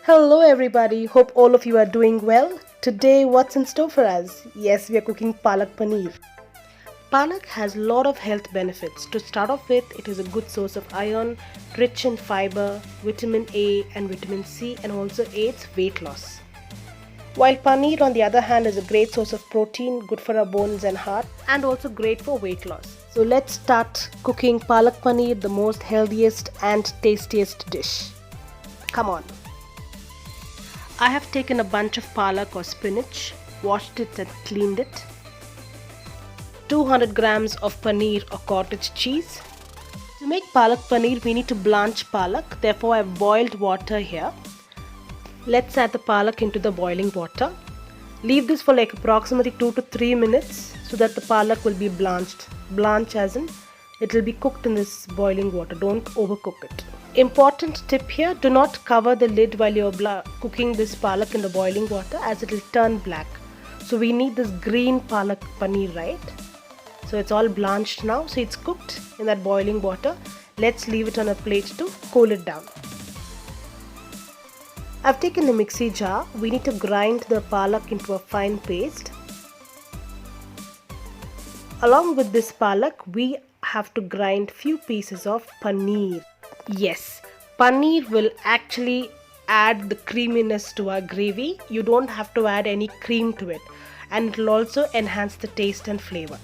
Hello, everybody. Hope all of you are doing well. Today, what's in store for us? Yes, we are cooking palak paneer. Palak has a lot of health benefits. To start off with, it is a good source of iron, rich in fiber, vitamin A, and vitamin C, and also aids weight loss. While paneer, on the other hand, is a great source of protein, good for our bones and heart, and also great for weight loss. So, let's start cooking palak paneer, the most healthiest and tastiest dish. Come on. I have taken a bunch of palak or spinach, washed it and cleaned it. 200 grams of paneer or cottage cheese. To make palak paneer, we need to blanch palak. Therefore, I have boiled water here. Let's add the palak into the boiling water. Leave this for like approximately 2 to 3 minutes so that the palak will be blanched. Blanch as in it will be cooked in this boiling water. Don't overcook it. Important tip here, do not cover the lid while you're cooking this palak in the boiling water as it will turn black. So we need this green palak paneer, right? So it's all blanched now, so it's cooked in that boiling water. Let's leave it on a plate to cool it down. I've taken a mixie jar. We need to grind the palak into a fine paste. Along with this palak, we have to grind few pieces of paneer. Yes, paneer will actually add the creaminess to our gravy. You don't have to add any cream to it, and it will also enhance the taste and flavor.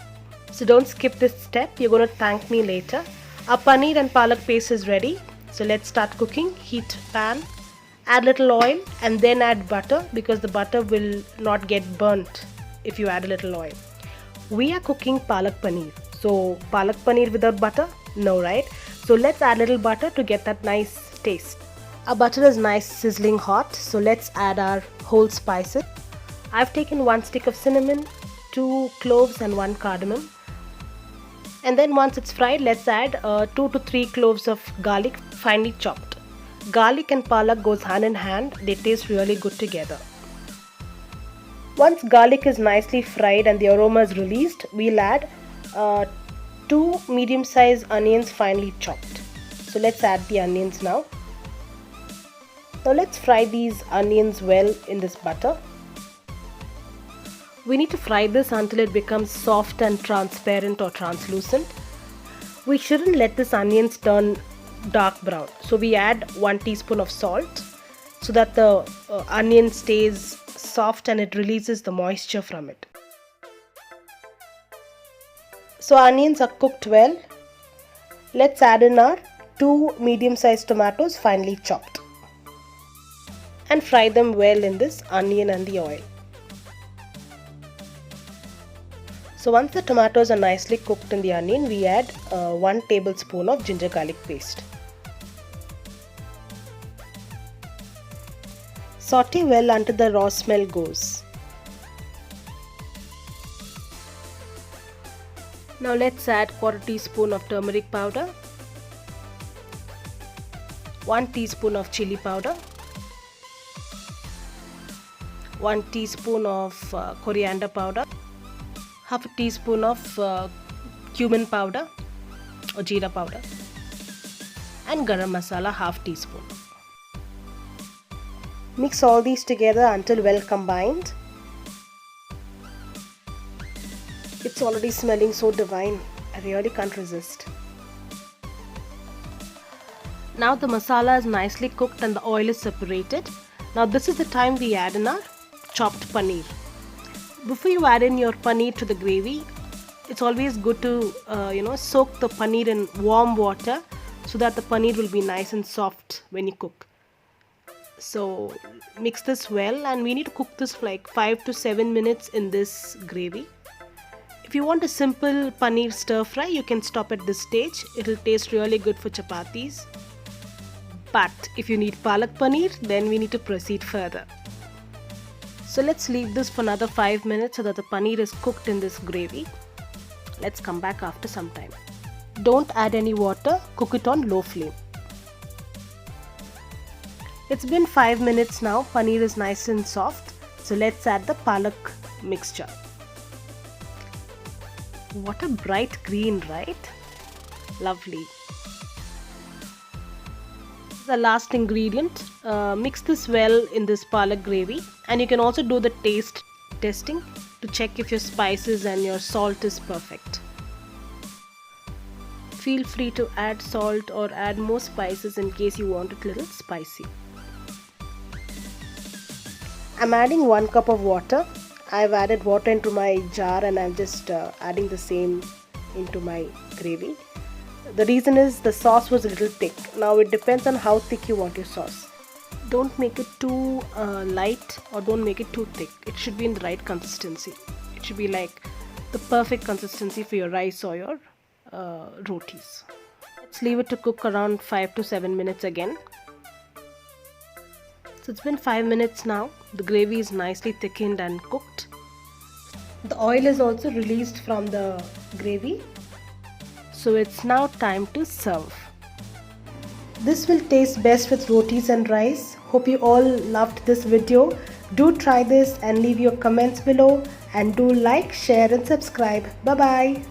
So don't skip this step. You're going to thank me later. Our paneer and palak paste is ready. So let's start cooking. Heat pan, add little oil, and then add butter because the butter will not get burnt if you add a little oil. We are cooking palak paneer. So palak paneer without butter? No, right? So let's add little butter to get that nice taste. Our butter is nice sizzling hot. So let's add our whole spices. I've taken 1 stick of cinnamon, 2 cloves and 1 cardamom. And then once it's fried, let's add 2 to 3 cloves of garlic finely chopped. Garlic and palak goes hand in hand. They taste really good together. Once garlic is nicely fried and the aroma is released, we'll add 2 medium-sized onions finely chopped. So let's add the onions now. Now let's fry these onions well in this butter. We need to fry this until it becomes soft and transparent or translucent. We shouldn't let this onions turn dark brown. So we add 1 teaspoon of salt so that the onion stays soft and it releases the moisture from it. So onions are cooked well. Let's add in our 2 medium-sized tomatoes finely chopped and fry them well in this onion and the oil. So once the tomatoes are nicely cooked in the onion, we add 1 tablespoon of ginger garlic paste. Saute well until the raw smell goes. Now let's add 1/4 teaspoon of turmeric powder, 1 teaspoon of chili powder, 1 teaspoon of coriander powder, half a teaspoon of cumin powder or jeera powder, and garam masala half teaspoon. Mix all these together until well combined. It's already smelling so divine. I really can't resist. Now the masala is nicely cooked and the oil is separated. Now this is the time we add in our chopped paneer. Before you add in your paneer to the gravy, it's always good to soak the paneer in warm water so that the paneer will be nice and soft when you cook. So mix this well, and we need to cook this for like 5 to 7 minutes in this gravy. If you want a simple paneer stir fry, you can stop at this stage. It will taste really good for chapatis. But if you need palak paneer, then we need to proceed further. So let's leave this for another 5 minutes so that the paneer is cooked in this gravy. Let's come back after some time. Don't add any water. Cook it on low flame. It's been 5 minutes now. Paneer is nice and soft. So let's add the palak mixture. What a bright green, right? Lovely. The last ingredient, mix this well in this palak gravy, and you can also do the taste testing to check if your spices and your salt is perfect. Feel free to add salt or add more spices in case you want it a little spicy. I'm adding 1 cup of water. I've added water into my jar and I'm just adding the same into my gravy. The reason is the sauce was a little thick. Now it depends on how thick you want your sauce. Don't make it too light or don't make it too thick. It should be in the right consistency. It should be like the perfect consistency for your rice or your rotis. Let's leave it to cook around 5 to 7 minutes again. So it's been 5 minutes now. The gravy is nicely thickened and cooked. The oil is also released from the gravy. So it's now time to serve. This will taste best with rotis and rice. Hope you all loved this video. Do try this and leave your comments below, and do like, share and subscribe. Bye bye.